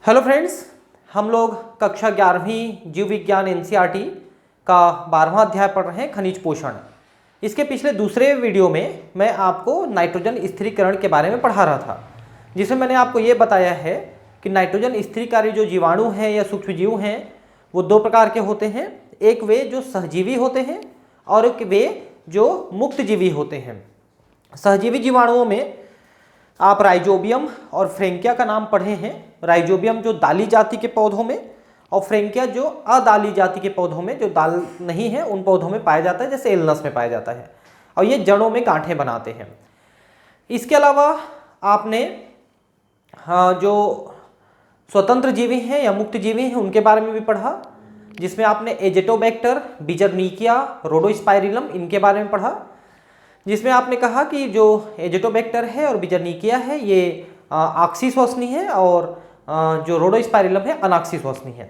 Hello friends, हम लोग कक्षा 11वीं जीव विज्ञान एनसीईआरटी का 12वां अध्याय पढ़ रहे हैं, खनिज पोषण। इसके पिछले दूसरे वीडियो में मैं आपको नाइट्रोजन स्थिरीकरण के बारे में पढ़ा रहा था, जिसमें मैंने आपको ये बताया है कि नाइट्रोजन स्थिरीकारी जो जीवाणु हैं या सूक्ष्मजीव हैं वो दो प्रकार के होते हैं। एक वे जो सहजीवी होते हैं और एक वे जो मुक्तजीवी होते हैं। सहजीवी जीवाणुओं में आप राइजोबियम और फ्रेंकिया का नाम पढ़े हैं। राइजोबियम जो दाली जाति के पौधों में और फ्रेंकिया जो अदाली जाति के पौधों में, जो दाल नहीं है उन पौधों में पाया जाता है, जैसे एलनस में पाया जाता है, और ये जड़ों में गांठें बनाते हैं। इसके अलावा आपने जो स्वतंत्र जीवी हैं या मुक्त जीवी हैं उनके बारे में भी पढ़ा, जिसमें आपने एजेटोबैक्टर, बिजरनीकिया, रोडोस्पाइरिलम इनके बारे में पढ़ा, जिसमें आपने कहा कि जो एजेटोबैक्टर है और बिजरनीकिया है ये ऑक्सीश्वसनी है और जो रोडोस्पाइरिलम है अनॉक्सीश्वसनी है।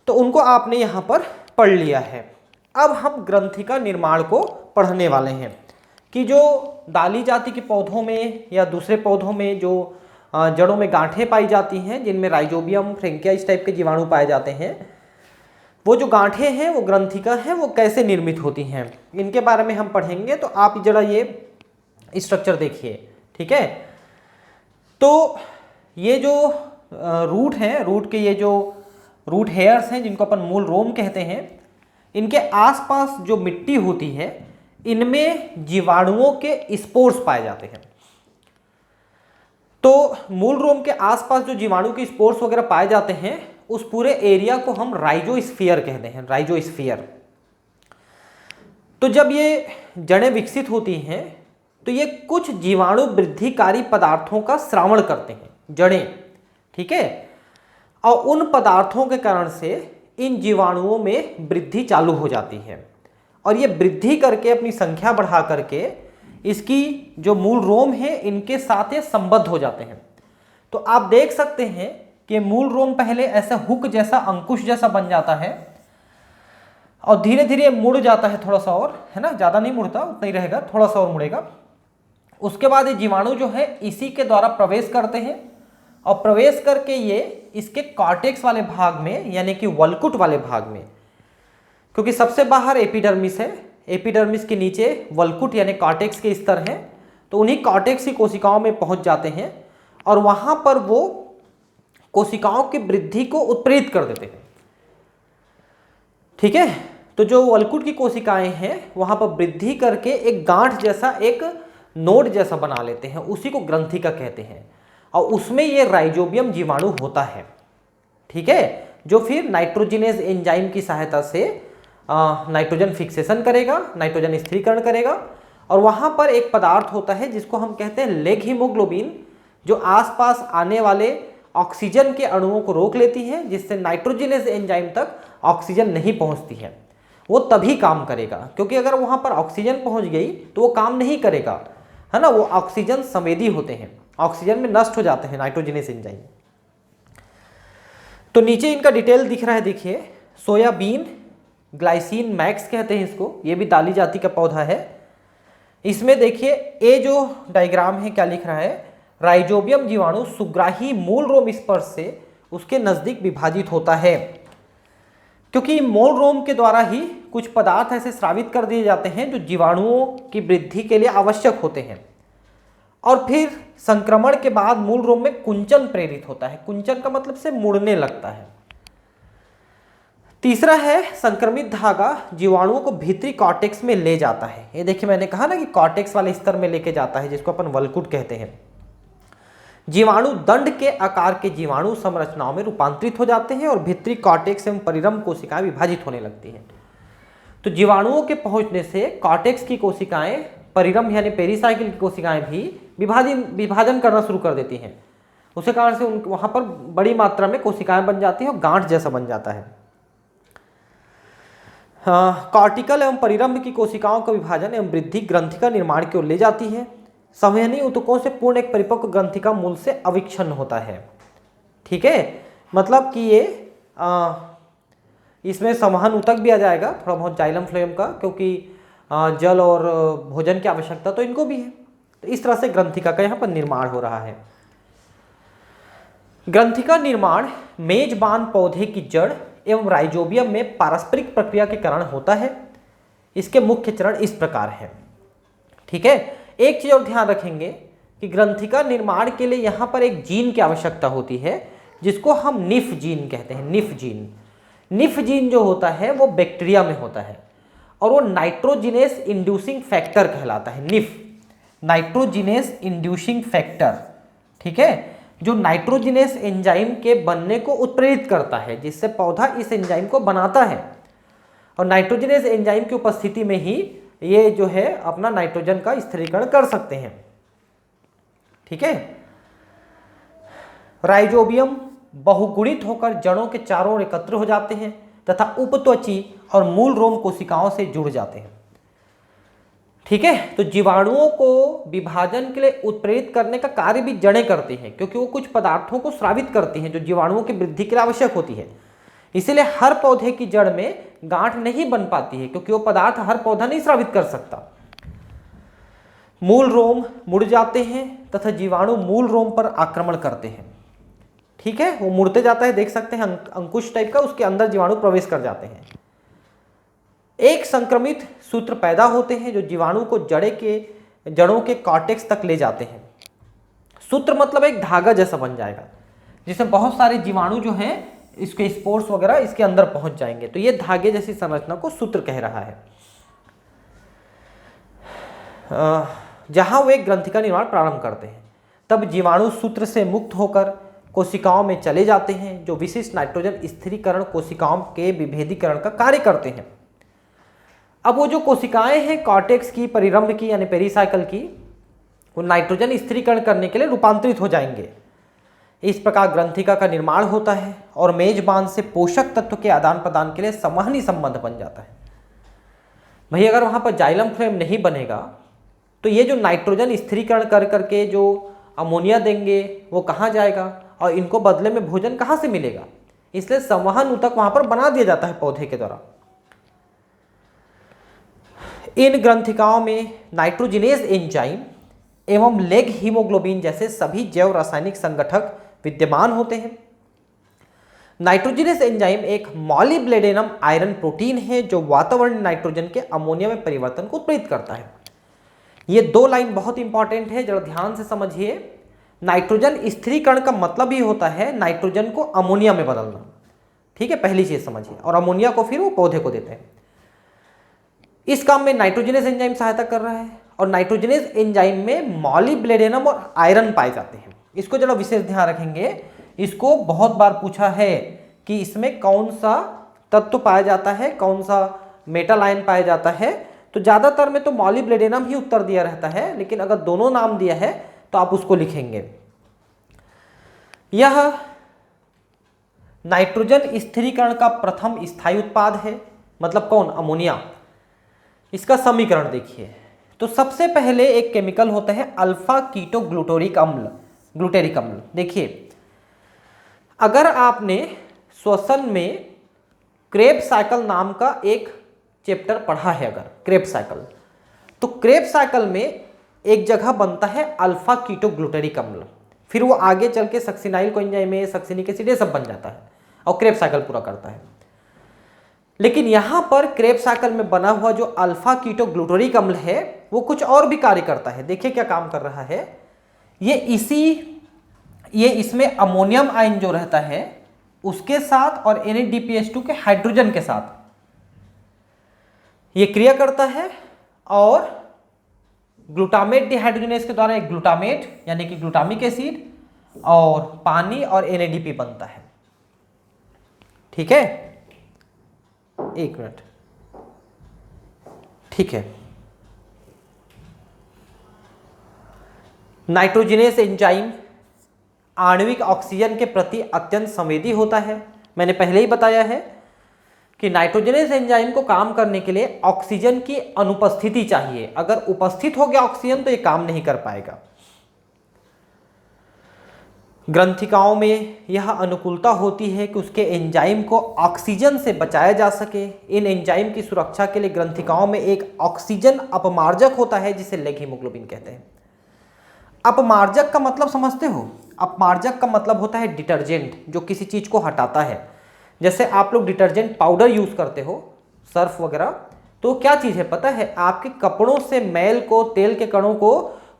तो उनको आपने यहाँ पर पढ़ लिया है। अब हम ग्रंथिका निर्माण को पढ़ने वाले हैं कि जो दाली जाति के पौधों में या दूसरे पौधों में जो जड़ों में गांठें पाई जाती हैं, जिनमें राइजोबियम, फ्रेंकिया इस टाइप के जीवाणु पाए जाते हैं, वो जो गांठें हैं वो ग्रंथिका हैं, वो कैसे निर्मित होती हैं इनके बारे में हम पढ़ेंगे। तो आप जरा ये स्ट्रक्चर देखिए, ठीक है। तो ये जो रूट हैं, रूट के ये जो रूट हेयर्स हैं जिनको अपन मूल रोम कहते हैं, इनके आसपास जो मिट्टी होती है इनमें जीवाणुओं के स्पोर्स पाए जाते हैं। तो मूल रोम के आसपास जो जीवाणु के स्पोर्स वगैरह पाए जाते हैं उस पूरे एरिया को हम राइजोस्फीयर कहते हैं, राइजोस्फीयर। तो जब ये जड़ें विकसित होती हैं तो ये कुछ जीवाणु वृद्धिकारी पदार्थों का श्रावण करते हैं, जड़ें, ठीक है। और उन पदार्थों के कारण से इन जीवाणुओं में वृद्धि चालू हो जाती है और ये वृद्धि करके अपनी संख्या बढ़ा करके इसकी जो मूल रोम है इनके साथ ये संबद्ध हो जाते हैं। तो आप देख सकते हैं कि मूल रोम पहले ऐसा हुक जैसा, अंकुश जैसा बन जाता है और धीरे धीरे मुड़ जाता है थोड़ा सा और, है ना, ज़्यादा नहीं मुड़ता, उतना ही रहेगा, थोड़ा सा और मुड़ेगा। उसके बाद ये जीवाणु जो है इसी के द्वारा प्रवेश करते हैं और प्रवेश करके ये इसके कॉर्टेक्स वाले भाग में यानी कि वल्कुट वाले भाग में, क्योंकि सबसे बाहर एपिडर्मिस है, एपिडर्मिस के नीचे वल्कुट यानी कॉर्टेक्स के स्तर हैं, तो उन्हीं कॉर्टेक्स की कोशिकाओं में पहुंच जाते हैं और वहां पर वो कोशिकाओं की वृद्धि को उत्प्रेरित कर देते हैं, ठीक है। तो जो वल्कुट की कोशिकाएं हैं वहां पर वृद्धि करके एक गांठ जैसा, एक नोड जैसा बना लेते हैं, उसी को ग्रंथिका कहते हैं और उसमें ये राइजोबियम जीवाणु होता है, ठीक है, जो फिर नाइट्रोजिनेज एंजाइम की सहायता से नाइट्रोजन फिक्सेशन करेगा, नाइट्रोजन स्थिरीकरण करेगा। और वहां पर एक पदार्थ होता है जिसको हम कहते हैं लेग हीमोग्लोबिन, जो आसपास आने वाले ऑक्सीजन के अणुओं को रोक लेती है, जिससे नाइट्रोजिनेज एंजाइम तक ऑक्सीजन नहीं पहुंचती है। वो तभी काम करेगा, क्योंकि अगर वहां पर ऑक्सीजन पहुंच गई तो वो काम नहीं करेगा, है ना, वो ऑक्सीजन संवेदी होते हैं, ऑक्सीजन में नष्ट हो जाते हैं नाइट्रोजिनेज एंजाइम। तो नीचे इनका डिटेल दिख रहा है, देखिए, सोयाबीन ग्लाइसिन मैक्स कहते हैं इसको, ये भी दाली जाति का पौधा है। इसमें देखिए ये जो डायग्राम है क्या लिख रहा है, राइजोबियम जीवाणु सुग्राही मूल रोम स्पर्श से उसके नजदीक विभाजित होता है, क्योंकि मूल रोम के द्वारा ही कुछ पदार्थ ऐसे स्रावित कर दिए जाते हैं जो जीवाणुओं की वृद्धि के लिए आवश्यक होते हैं। और फिर संक्रमण के बाद मूल रोम में कुंचन प्रेरित होता है, कुंचन का मतलब से मुड़ने लगता है। तीसरा है संक्रमित धागा जीवाणुओं को भीतरी कॉर्टेक्स में ले जाता है। ये देखिए मैंने कहा ना कि कॉर्टेक्स वाले स्तर में लेके जाता है, जिसको अपन वल्कुट कहते हैं। जीवाणु दंड के आकार के जीवाणु संरचनाओं में रूपांतरित हो जाते हैं और भीतरी कॉर्टेक्स एवं परिरम कोशिकाएं विभाजित होने लगती हैं। तो जीवाणुओं के पहुंचने से कॉर्टेक्स की कोशिकाएं, परिरम यानी पेरिसाइकिल की कोशिकाएं भी विभाजन करना शुरू कर देती हैं। उसके कारण से वहां पर बड़ी मात्रा में कोशिकाएं बन जाती हैं और गांठ जैसा बन जाता है। कॉर्टिकल एवं परिरंभ की कोशिकाओं का विभाजन एवं वृद्धि ग्रंथिका निर्माण की ओर ले जाती है। संवहनी ऊतकों से पूर्ण एक परिपक्व ग्रंथिका मूल से अविच्छिन्न होता है, ठीक है। मतलब कि ये इसमें संवहन ऊतक भी आ जाएगा, थोड़ा बहुत जाइलम फ्लोएम का, क्योंकि जल और भोजन की आवश्यकता तो इनको भी है। तो इस तरह से ग्रंथिका का यहाँ पर निर्माण हो रहा है। ग्रंथि का निर्माण मेजबान पौधे की जड़ एवं राइजोबियम में पारस्परिक प्रक्रिया के कारण होता है। इसके मुख्य चरण इस प्रकार हैं। ठीक है, एक चीज और ध्यान रखेंगे कि ग्रंथि का निर्माण के लिए यहां पर एक जीन की आवश्यकता होती है जिसको हम निफ जीन कहते हैं। निफ जीन, निफ जीन जो होता है वो बैक्टीरिया में होता है और वो नाइट्रोजिनेस इंड्यूसिंग फैक्टर कहलाता है। Nif, nitrogenous inducing factor. ठीक है, जो नाइट्रोजिनेस एंजाइम के बनने को उत्प्रेरित करता है, जिससे पौधा इस एंजाइम को बनाता है और नाइट्रोजिनेस एंजाइम की उपस्थिति में ही ये जो है अपना नाइट्रोजन का स्थिरीकरण कर सकते हैं। ठीक है, राइजोबियम बहुगुणित होकर जड़ों के चारों ओर एकत्र हो जाते हैं तथा उपत्वची और मूल रोम कोशिकाओं से जुड़ जाते हैं। ठीक है, तो जीवाणुओं को विभाजन के लिए उत्प्रेरित करने का कार्य भी जड़ें करती हैं, क्योंकि वो कुछ पदार्थों को स्रावित करती हैं जो जीवाणुओं की वृद्धि के लिए आवश्यक होती है। इसीलिए हर पौधे की जड़ में गांठ नहीं बन पाती है, क्योंकि वो पदार्थ हर पौधा नहीं स्रावित कर सकता। मूल रोम मुड़ जाते हैं तथा जीवाणु मूल रोम पर आक्रमण करते हैं। ठीक है, वो मुड़ते जाता है, देख सकते हैं अंकुश टाइप का, उसके अंदर जीवाणु प्रवेश कर जाते हैं। एक संक्रमित सूत्र पैदा होते हैं जो जीवाणु को जड़ों के कॉर्टेक्स तक ले जाते हैं। सूत्र मतलब एक धागा जैसा बन जाएगा जिसमें बहुत सारे जीवाणु जो हैं इसके स्पोर्स वगैरह इसके अंदर पहुंच जाएंगे, तो ये धागे जैसी संरचना को सूत्र कह रहा है। जहां वे ग्रंथि का निर्माण प्रारंभ करते हैं तब जीवाणु सूत्र से मुक्त होकर कोशिकाओं में चले जाते हैं जो विशिष्ट नाइट्रोजन स्थिरीकरण कोशिकाओं के विभेदीकरण का कार्य करते हैं। अब वो जो कोशिकाएं हैं कॉर्टेक्स की, परिरंभ की यानी पेरीसाइकल की, वो नाइट्रोजन स्थिरीकरण करने के लिए रूपांतरित हो जाएंगे। इस प्रकार ग्रंथिका का निर्माण होता है और मेजबान से पोषक तत्व के आदान प्रदान के लिए संवहनी संबंध बन जाता है। भाई अगर वहां पर जाइलम फ्लोएम नहीं बनेगा तो ये जो नाइट्रोजन स्थिरीकरण कर करके जो अमोनिया देंगे वो कहाँ जाएगा और इनको बदले में भोजन कहाँ से मिलेगा, इसलिए संवहन ऊतक वहां पर बना दिया जाता है पौधे के द्वारा। इन ग्रंथिकाओं में नाइट्रोजिनेज एंजाइम एवं लेग हीमोग्लोबिन जैसे सभी जैव रासायनिक संगठक विद्यमान होते हैं। नाइट्रोजिनेज एंजाइम एक मॉलिब्लेडेनम आयरन प्रोटीन है जो वातावरण नाइट्रोजन के अमोनिया में परिवर्तन को उत्प्रेरित करता है। ये दो लाइन बहुत इंपॉर्टेंट है, जरा ध्यान से समझिए। नाइट्रोजन स्थिरीकरण का मतलब ही होता है नाइट्रोजन को अमोनिया में बदलना। ठीक है, पहली चीज समझिए, और अमोनिया को फिर वो पौधे को देते हैं। इस काम में नाइट्रोजिनेज एंजाइम सहायता कर रहा है और नाइट्रोजिनेज एंजाइम में मॉलिब्लेडेनम और आयरन पाए जाते हैं। इसको जरा विशेष ध्यान रखेंगे, इसको बहुत बार पूछा है कि इसमें कौन सा तत्व पाया जाता है, कौन सा मेटल आयन पाया जाता है। तो ज्यादातर में तो मॉलिब्लेडेनम ही उत्तर दिया रहता है, लेकिन अगर दोनों नाम दिया है तो आप उसको लिखेंगे। यह नाइट्रोजन स्थिरीकरण का प्रथम स्थायी उत्पाद है, मतलब कौन, अमोनिया। इसका समीकरण देखिए, तो सबसे पहले एक केमिकल होता है अल्फा कीटो ग्लूटेरिक अम्ल, ग्लूटेरिक अम्ल। देखिए अगर आपने श्वसन में क्रेब साइकिल नाम का एक चैप्टर पढ़ा है, अगर क्रेब साइकिल, तो क्रेब साइकिल में एक जगह बनता है अल्फा कीटो ग्लूटेरिक अम्ल, फिर वो आगे चल के सक्सिनाइल कोएंजाइम, सक्सिनिक एसिड, ये सब बन जाता है और क्रेब साइकिल पूरा करता है। लेकिन यहाँ पर क्रेब साइकिल में बना हुआ जो अल्फा कीटो ग्लूटेरिक अम्ल है वो कुछ और भी कार्य करता है। देखिए क्या काम कर रहा है, ये इसमें अमोनियम आयन जो रहता है उसके साथ और NADPH2 के हाइड्रोजन के साथ ये क्रिया करता है और ग्लूटामेट डिहाइड्रोजनेज के द्वारा एक ग्लूटामेट यानी कि ग्लूटामिक एसिड और पानी और NADP बनता है। ठीक है, एक मिनट, ठीक है। नाइट्रोजिनेज एंजाइम आणविक ऑक्सीजन के प्रति अत्यंत संवेदी होता है। मैंने पहले ही बताया है कि नाइट्रोजिनेज एंजाइम को काम करने के लिए ऑक्सीजन की अनुपस्थिति चाहिए। अगर उपस्थित हो गया ऑक्सीजन तो ये काम नहीं कर पाएगा। ग्रंथिकाओं में यह अनुकूलता होती है कि उसके एंजाइम को ऑक्सीजन से बचाया जा सके। इन एंजाइम की सुरक्षा के लिए ग्रंथिकाओं में एक ऑक्सीजन अपमार्जक होता है जिसे लेग हीमोग्लोबिन कहते हैं। अपमार्जक का मतलब समझते हो? अपमार्जक का मतलब होता है डिटर्जेंट, जो किसी चीज को हटाता है। जैसे आप लोग डिटर्जेंट पाउडर यूज करते हो, सर्फ वगैरह, तो क्या चीज है पता है, आपके कपड़ों से मैल को, तेल के कणों को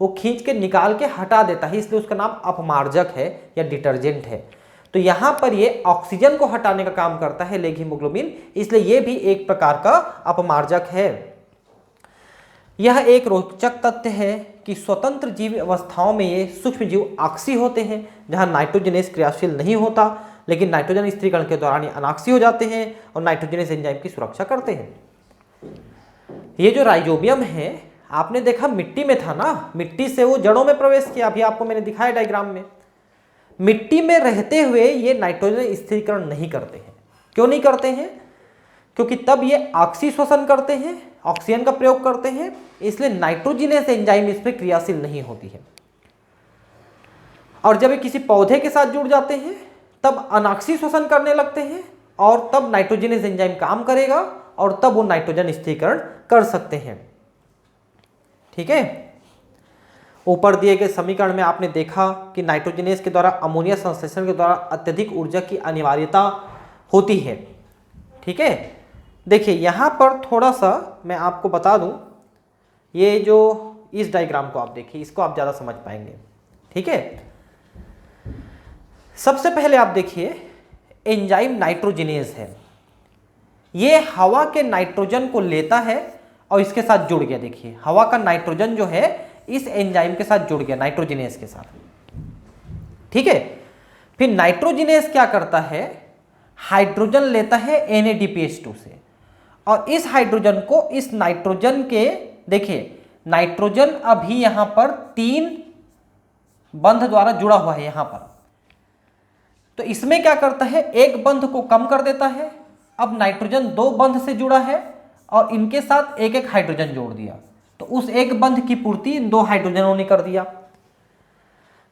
वो खींच के निकाल के हटा देता है, इसलिए उसका नाम अपमार्जक है या डिटर्जेंट है। तो यहां पर ये ऑक्सीजन को हटाने का काम करता है लेग हीमोग्लोबिन, इसलिए ये भी एक प्रकार का अपमार्जक है। यह एक रोचक तथ्य है कि स्वतंत्र जीव अवस्थाओं में ये सूक्ष्म जीव ऑक्सी होते हैं, जहां नाइट्रोजनेस क्रियाशील नहीं होता, लेकिन नाइट्रोजन स्थिरीकरण के दौरान ये अनाक्सी हो जाते हैं और नाइट्रोजनेस एंजाइम की सुरक्षा करते हैं। ये जो राइजोबियम है, आपने देखा मिट्टी में था ना, मिट्टी से वो जड़ों में प्रवेश किया, अभी आपको मैंने दिखाया डायग्राम में। मिट्टी में रहते हुए ये नाइट्रोजन स्थिरीकरण नहीं करते हैं। क्यों नहीं करते हैं? क्योंकि तब ये ऑक्सी श्वसन करते हैं, ऑक्सीजन का प्रयोग करते हैं, इसलिए नाइट्रोजनेस एंजाइम इस पर क्रियाशील नहीं होती है। और जब ये किसी पौधे के साथ जुड़ जाते हैं तब अनाक्सी श्वसन करने लगते हैं और तब नाइट्रोजनेस एंजाइम काम करेगा और तब वो नाइट्रोजन स्थिरीकरण कर सकते हैं। ठीक है, ऊपर दिए गए समीकरण में आपने देखा कि नाइट्रोजनेस के द्वारा अमोनिया संश्लेषण के द्वारा अत्यधिक ऊर्जा की अनिवार्यता होती है। ठीक है, देखिए यहां पर थोड़ा सा मैं आपको बता दूं, ये जो इस डायग्राम को आप देखिए, इसको आप ज्यादा समझ पाएंगे। ठीक है, सबसे पहले आप देखिए एंजाइम नाइट्रोजनेस है, ये हवा के नाइट्रोजन को लेता है और इसके साथ जुड़ गया। देखिए हवा का नाइट्रोजन जो है इस एंजाइम के साथ जुड़ गया, नाइट्रोजनेस के साथ। ठीक है, फिर नाइट्रोजनेस क्या करता है, हाइड्रोजन लेता है NADPH2 से और इस हाइड्रोजन को इस नाइट्रोजन के, देखिए नाइट्रोजन अभी यहां पर 3 बंध द्वारा जुड़ा हुआ है यहां पर, तो इसमें क्या करता है, एक बंध को कम कर देता है। अब नाइट्रोजन 2 बंध से जुड़ा है और इनके साथ एक एक हाइड्रोजन जोड़ दिया, तो उस एक बंध की पूर्ति इन 2 हाइड्रोजनों ने कर दिया।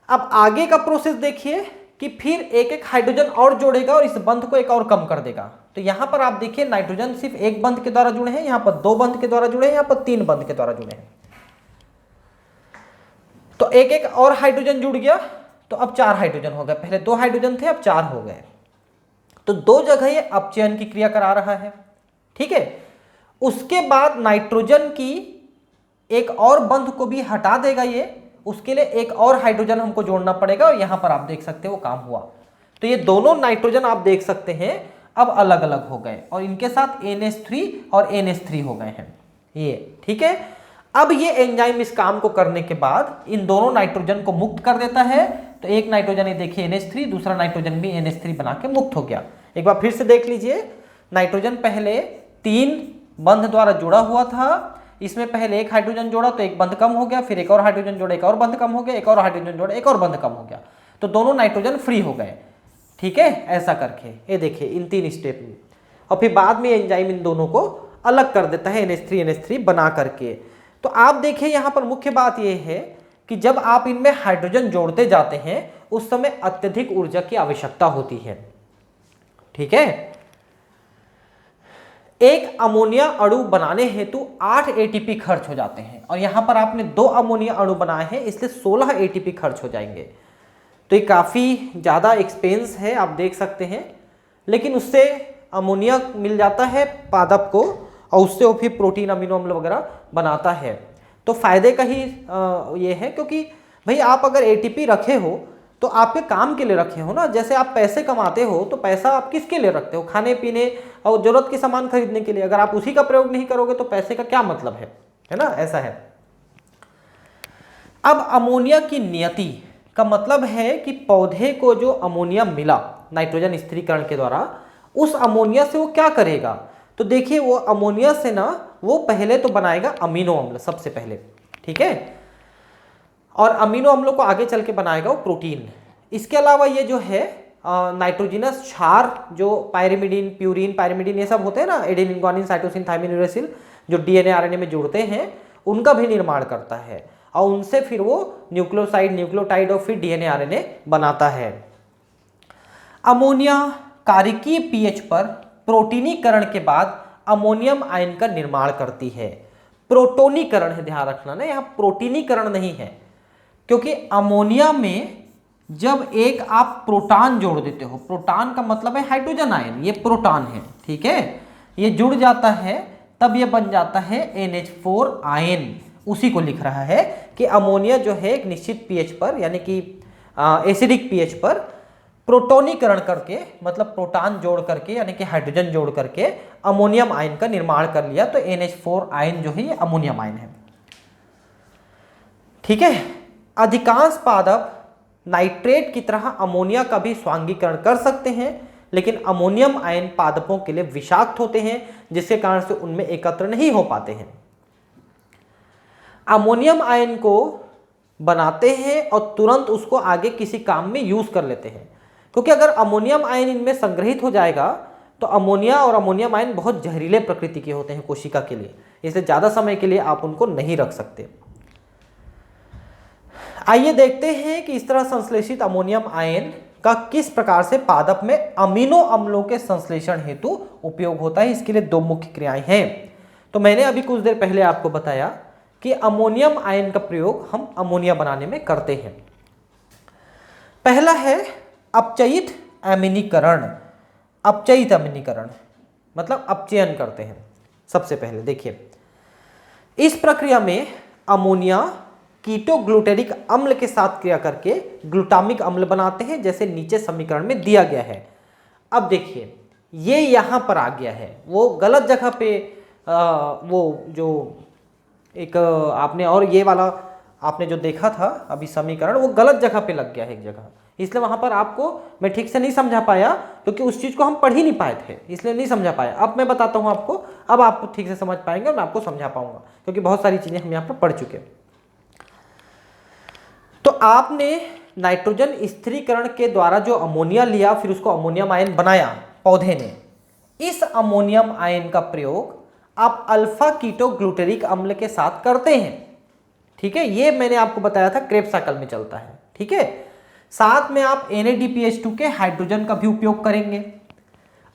अब आगे का प्रोसेस देखिए कि फिर एक एक हाइड्रोजन और जोड़ेगा और इस बंध को एक और कम कर देगा। तो यहां पर आप देखिए नाइट्रोजन सिर्फ एक बंध के द्वारा जुड़े हैं, यहां पर 2 बंध के द्वारा जुड़े हैं, यहां पर 3 बंध के द्वारा जुड़े हैं। तो एक एक और हाइड्रोजन जुड़ गया, तो अब 4 हाइड्रोजन हो गए, पहले 2 हाइड्रोजन थे अब 4 हो गए। तो 2 जगह ये अपचयन की क्रिया करा रहा है। ठीक है, उसके बाद नाइट्रोजन की एक और बंध को भी हटा देगा ये, उसके लिए एक और हाइड्रोजन हमको जोड़ना पड़ेगा और यहां पर आप देख सकते हो वो काम हुआ। तो ये दोनों नाइट्रोजन आप देख सकते हैं अब अलग अलग हो गए और इनके साथ NH3 और NH3 हो गए हैं ये। ठीक है, अब ये एंजाइम इस काम को करने के बाद इन दोनों नाइट्रोजन को मुक्त कर देता है। तो एक नाइट्रोजन ये देखिए NH3, दूसरा नाइट्रोजन भी NH3 बना के मुक्त हो गया। एक बार फिर से देख लीजिए, नाइट्रोजन पहले 3 बंध द्वारा जुड़ा हुआ था, इसमें पहले एक हाइड्रोजन जोड़ा तो एक बंध कम हो गया, फिर एक और हाइड्रोजन जोड़ा एक और बंध कम हो गया, एक और हाइड्रोजन जोड़ा एक और बंध कम हो गया, तो दोनों नाइट्रोजन फ्री हो गए। ठीक है, ऐसा करके ये देखिए इन 3 स्टेप में, और फिर बाद में एंजाइम इन दोनों को अलग कर देता है NH3 बना करके। तो आप देखिए यहां पर मुख्य बात यह है कि जब आप इनमें हाइड्रोजन जोड़ते जाते हैं उस समय अत्यधिक ऊर्जा की आवश्यकता होती है। ठीक है, एक अमोनिया अणु बनाने हेतु 8 ATP खर्च हो जाते हैं और यहां पर आपने 2 अमोनिया अणु बनाए हैं, इसलिए 16 ATP खर्च हो जाएंगे। तो ये काफी ज्यादा एक्सपेंस है, आप देख सकते हैं, लेकिन उससे अमोनिया मिल जाता है पादप को और उससे वो फिर प्रोटीन, अमीनो अम्ल वगैरह बनाता है। तो फायदे का ही ये है, क्योंकि भाई आप अगर ATP रखे हो तो आपके काम के लिए रखे हो ना। जैसे आप पैसे कमाते हो तो पैसा आप किसके लिए रखते हो, खाने पीने और जरूरत के सामान खरीदने के लिए। अगर आप उसी का प्रयोग नहीं करोगे तो पैसे का क्या मतलब है ना, ऐसा है। अब अमोनिया की नियति का मतलब है कि पौधे को जो अमोनिया मिला नाइट्रोजन स्थिरीकरण के द्वारा, उस अमोनिया से वो क्या करेगा। तो देखिए वो अमोनिया से ना वो पहले तो बनाएगा अमीनो अम्ल सबसे पहले। ठीक है, और अमीनो अम्लों को आगे चल के बनाएगा वो प्रोटीन। इसके अलावा ये जो है नाइट्रोजनस क्षार, जो पायरिमिडीन, प्यूरिन, पायरिमिडीन ये सब होते हैं ना, adenine, guanine, cytosine, thymine, uracil, जो DNA RNA में जुड़ते हैं, उनका भी निर्माण करता है और उनसे फिर वो न्यूक्लियोसाइड, न्यूक्लियोटाइड और फिर DNA RNA बनाता है। अमोनिया कारिकीय pH पर प्रोटीनीकरण के बाद अमोनियम आयन का निर्माण करती है। प्रोटोनीकरण है, ध्यान रखना ना, यहाँ प्रोटीनीकरण नहीं है, क्योंकि अमोनिया में जब एक आप प्रोटॉन जोड़ देते हो, प्रोटॉन का मतलब है हाइड्रोजन आयन, ये प्रोटॉन है, ठीक है, ये जुड़ जाता है, तब ये बन जाता है NH4 आयन। उसी को लिख रहा है कि अमोनिया जो है एक निश्चित पीएच पर, यानी कि एसिडिक पीएच पर प्रोटोनीकरण करके, मतलब प्रोटॉन जोड़ करके यानी कि हाइड्रोजन जोड़ करके अमोनियम आयन का निर्माण कर लिया, तो NH4 आयन जो है ये अमोनियम आयन है, ठीक है। अधिकांश पादप नाइट्रेट की तरह अमोनिया का भी स्वांगीकरण कर सकते हैं, लेकिन अमोनियम आयन पादपों के लिए विषाक्त होते हैं, जिसके कारण से उनमें एकत्र नहीं हो पाते हैं। अमोनियम आयन को बनाते हैं और तुरंत उसको आगे किसी काम में यूज कर लेते हैं, क्योंकि अगर अमोनियम आयन इनमें संग्रहित हो जाएगा तो अमोनिया और अमोनियम आयन बहुत जहरीले प्रकृति के होते हैं कोशिका के लिए, इसलिए ज्यादा समय के लिए आप उनको नहीं रख सकते। आइए देखते हैं कि इस तरह संश्लेषित अमोनियम आयन का किस प्रकार से पादप में अमीनो अम्लों के संश्लेषण हेतु उपयोग होता है। इसके लिए दो मुख्य क्रियाएं हैं। तो मैंने अभी कुछ देर पहले आपको बताया कि अमोनियम आयन का प्रयोग हम अमोनिया बनाने में करते हैं। पहला है अपचयित अम्लीकरण। अपचयित अम्लीकरण मतलब अपचयन करते हैं। सबसे पहले देखिए, इस प्रक्रिया में अमोनिया कीटोग्लूटेरिक अम्ल के साथ क्रिया करके ग्लूटामिक अम्ल बनाते हैं, जैसे नीचे समीकरण में दिया गया है। अब देखिए, ये यहां पर आ गया है, वो गलत जगह पे वो जो एक आपने और ये वाला आपने जो देखा था अभी समीकरण, वो गलत जगह पे लग गया है एक जगह, इसलिए वहां पर आपको मैं ठीक से नहीं समझा पाया, क्योंकि उस चीज को हम पढ़ ही नहीं पाए थे, इसलिए नहीं समझा पाया। अब मैं बताता हूं आपको, अब आप ठीक से समझ पाएंगे और मैं आपको समझा पाऊंगा, क्योंकि बहुत सारी चीजें हम यहाँ पर पढ़ चुके हैं। तो आपने नाइट्रोजन स्थिरीकरण के द्वारा जो अमोनिया लिया, फिर उसको अमोनियम आयन बनाया पौधे ने। इस अमोनियम आयन का प्रयोग आप अल्फा कीटोग्लूटेरिक अम्ल के साथ करते हैं, ठीक है। ये मैंने आपको बताया था क्रेब्स साइकिल में चलता है, ठीक है। साथ में आप NADPH2 के हाइड्रोजन का भी उपयोग करेंगे,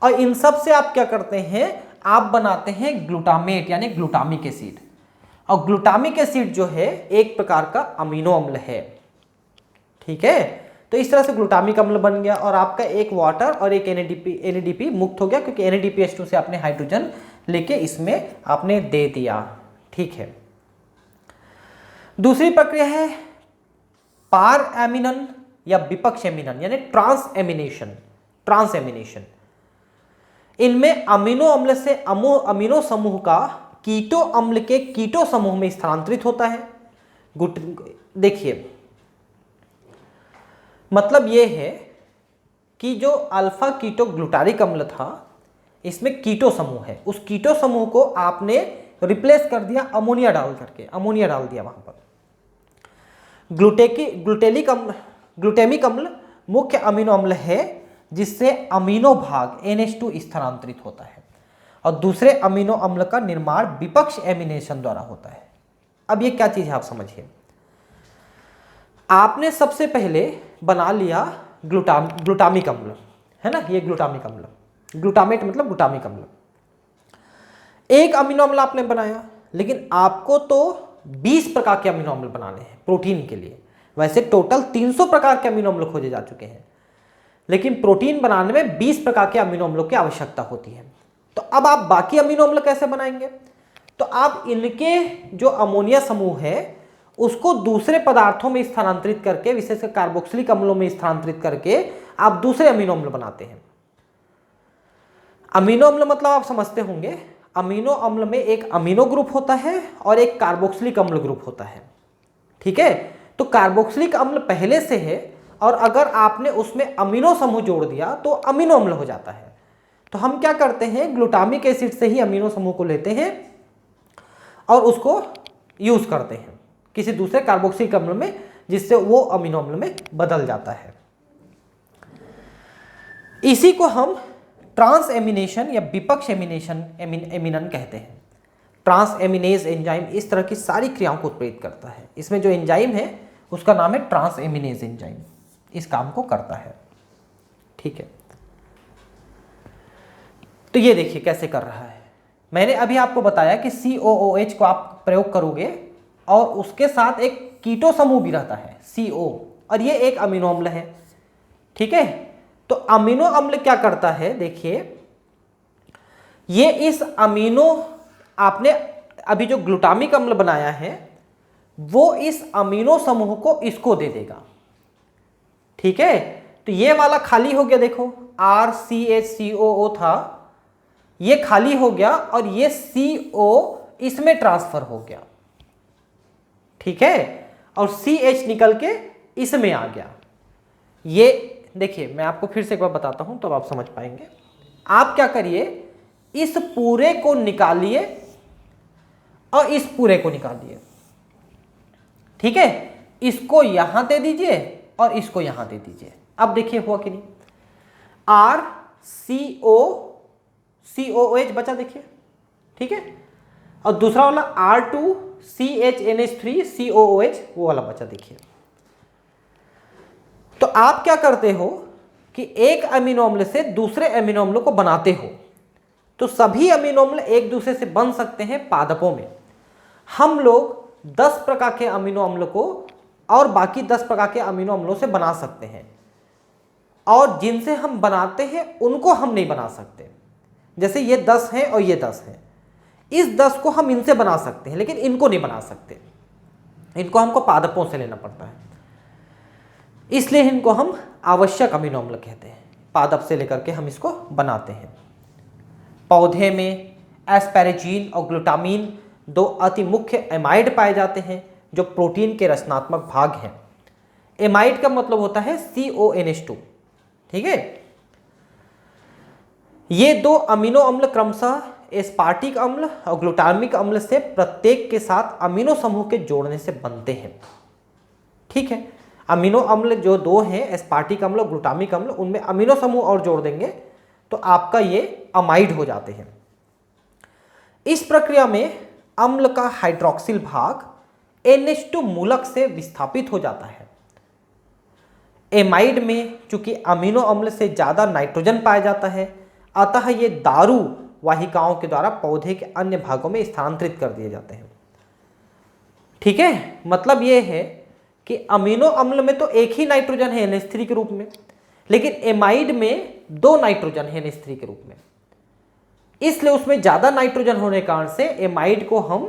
और इन सब से आप क्या करते हैं, आप बनाते हैं ग्लूटामेट यानी ग्लूटामिक एसिड। और ग्लूटामिक एसिड जो है एक प्रकार का अमीनो अम्ल है, ठीक है। तो इस तरह से ग्लूटामिक अम्ल बन गया, और आपका एक वाटर और एक NADP मुक्त हो गया, क्योंकि NADPH2 से आपने हाइड्रोजन लेके इसमें आपने दे दिया, ठीक है। दूसरी प्रक्रिया है पार एमिनन या विपक्ष एमिनन यानी ट्रांस एमिनेशन। ट्रांस एमिनेशन, इनमें अमीनो अम्ल से अमीनो समूह का कीटो अम्ल के कीटो समूह में स्थानांतरित होता है। देखिए, मतलब यह है कि जो अल्फा कीटो ग्लूटारिक अम्ल था, इसमें कीटो समूह है, उस कीटो समूह को आपने रिप्लेस कर दिया अमोनिया डाल करके, अमोनिया डाल दिया वहां पर। ग्लूटेमिक अम्ल मुख्य अमीनो अम्ल है, जिससे अमीनो भाग NH2 स्थानांतरित होता है, और दूसरे अमीनो अम्ल का निर्माण विपक्ष एमिनेशन द्वारा होता है। अब ये क्या चीज है आप समझिए। आपने सबसे पहले बना लिया ग्लूटामिक अम्ल, है ना, ये ग्लूटामिक अम्ल, ग्लूटामेट मतलब ग्लूटामिक अम्ल। एक अमीनो अम्ल आपने बनाया, लेकिन आपको तो 20 प्रकार के अमीनो अम्ल बनाने हैं प्रोटीन के लिए। वैसे टोटल 300 प्रकार के अमीनो अम्ल खोजे जा चुके हैं, लेकिन प्रोटीन बनाने में 20 प्रकार के अमीनो अम्लों की आवश्यकता होती है। तो अब आप बाकी अमीनो अम्ल कैसे बनाएंगे? तो आप इनके जो अमोनिया समूह है उसको दूसरे पदार्थों में स्थानांतरित करके, विशेषकर कार्बोक्सिलिक अम्लों में स्थानांतरित करके आप दूसरे अमीनो अम्ल बनाते हैं। अमीनो अम्ल मतलब आप समझते होंगे, अमीनो अम्ल में एक अमीनो ग्रुप होता है और एक कार्बोक्सिलिक अम्ल ग्रुप होता है, ठीक है। तो कार्बोक्सिलिक अम्ल पहले से है, और अगर आपने उसमें अमीनो समूह जोड़ दिया तो अमीनो अम्ल हो जाता है। तो हम क्या करते हैं, ग्लूटामिक एसिड से ही अमीनो समूह को लेते हैं और उसको यूज करते हैं किसी दूसरे कार्बोक्सिलिक अम्ल में, जिससे वो अमीनो अम्ल में बदल जाता है। इसी को हम ट्रांस एमिनेशन या विपक्ष एमिनन कहते हैं। ट्रांस एमिनेज एंजाइम इस तरह की सारी क्रियाओं को उत्प्रेरित करता है। इसमें जो एंजाइम है उसका नाम है ट्रांस एमिनेज एंजाइम, इस काम को करता है, ठीक है। तो ये देखिए कैसे कर रहा है। मैंने अभी आपको बताया कि COOH को आप प्रयोग करोगे और उसके साथ एक कीटो समूह भी रहता है CO, और ये एक अमीनो अम्ल है। ठीक है, तो अमीनो अम्ल क्या करता है, देखिए ये इस अमीनो, आपने अभी जो ग्लूटामिक अम्ल बनाया है वो इस अमीनो समूह को इसको दे देगा। ठीक है, तो ये वाला खाली हो गया, देखो RCHCOO था, ये खाली हो गया और ये CO इसमें ट्रांसफर हो गया। ठीक है, और CH निकल के इसमें आ गया। ये देखिए मैं आपको फिर से एक बार बताता हूं तो आप समझ पाएंगे। आप क्या करिए, इस पूरे को निकालिए और इस पूरे को निकालिए। ठीक है, इसको यहां दे दीजिए और इसको यहां दे दीजिए। अब देखिए हुआ कि नहीं, RCOCOH बचा, देखिए। ठीक है, और दूसरा वाला R2CHNH3COOH वो वाला बचा, देखिए। तो आप क्या करते हो कि एक अमीनो अम्ल से दूसरे अमीनो अम्ल को बनाते हो, तो सभी अमीनो अम्ल एक दूसरे से बन सकते हैं पादपों में। हम लोग 10 प्रकार के अमीनो अम्ल को और बाकी 10 प्रकार के अमीनो अम्लों से बना सकते हैं, और जिनसे हम बनाते हैं उनको हम नहीं बना सकते। जैसे ये 10 हैं और ये 10 हैं, इस 10 को हम इनसे बना सकते हैं लेकिन इनको नहीं बना सकते, इनको हमको पादपों से लेना पड़ता है, इसलिए इनको हम आवश्यक अमीनो अम्ल कहते हैं। पादप से लेकर के हम इसको बनाते हैं। पौधे में एस्पैरेजीन और ग्लूटामीन 2 अति मुख्य एमाइड पाए जाते हैं जो प्रोटीन के रचनात्मक भाग हैं। एमाइड का मतलब होता है CONH2। ठीक है, ये 2 अमीनो अम्ल क्रमशः एस्पार्टिक अम्ल और ग्लूटामिक अम्ल से प्रत्येक के साथ अमीनो समूह के जोड़ने से बनते हैं। ठीक है, अमीनो अम्ल जो 2 हैं, एस्पार्टिक अम्ल और ग्लूटामिक अम्ल, उनमें अमीनो समूह और जोड़ देंगे तो आपका ये अमाइड हो जाते हैं। इस प्रक्रिया में अम्ल का हाइड्रोक्सिल भाग NH2 मूलक से विस्थापित हो जाता है। एमाइड में चूंकि अमीनो अम्ल से ज्यादा नाइट्रोजन पाया जाता है, अतः ये दारू वाहिकाओं के द्वारा पौधे के अन्य भागों में स्थानांतरित कर दिए जाते हैं। ठीक है, मतलब ये है कि अमीनो अम्ल में तो एक ही नाइट्रोजन है NH3 के रूप में, लेकिन एमाइड में 2 नाइट्रोजन है NH3 के रूप में, इसलिए उसमें ज्यादा नाइट्रोजन होने के कारण से एमाइड को हम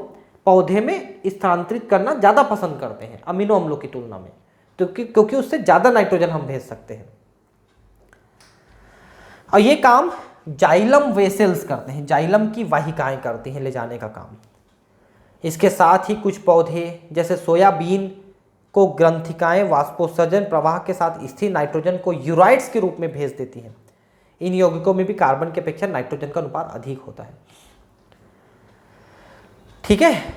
पौधे में स्थानांतरित करना ज्यादा पसंद करते हैं अमीनो अम्लों की तुलना में, क्योंकि उससे ज्यादा नाइट्रोजन हम भेज सकते हैं। और ये काम जाइलम वेसल्स करते हैं, जाइलम की वाहिकाएं करती हैं ले जाने का काम। इसके साथ ही कुछ पौधे जैसे सोयाबीन को ग्रंथिकाएं वाष्पोत्सर्जन प्रवाह के साथ स्थिर नाइट्रोजन को यूराइड्स के रूप में भेज देती हैं। इन यौगिकों में भी कार्बन की अपेक्षा नाइट्रोजन का अनुपात अधिक होता है। ठीक है,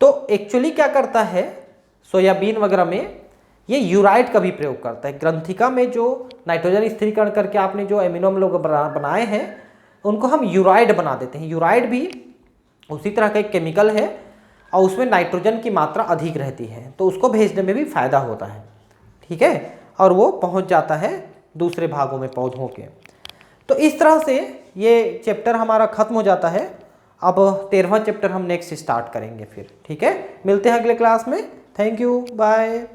तो एक्चुअली क्या करता है, सोयाबीन वगैरह में ये यूराइड का भी प्रयोग करता है। ग्रंथिका में जो नाइट्रोजन स्थिरीकरण करके आपने जो एमिनो अम्ल बनाए हैं उनको हम यूराइड बना देते हैं। यूराइड भी उसी तरह का एक केमिकल है और उसमें नाइट्रोजन की मात्रा अधिक रहती है, तो उसको भेजने में भी फायदा होता है। ठीक है, और वो पहुंच जाता है दूसरे भागों में पौधों के। तो इस तरह से ये चैप्टर हमारा खत्म हो जाता है। अब 13वां चैप्टर हम नेक्स्ट स्टार्ट करेंगे फिर। ठीक है, मिलते हैं अगले क्लास में। Thank you, bye.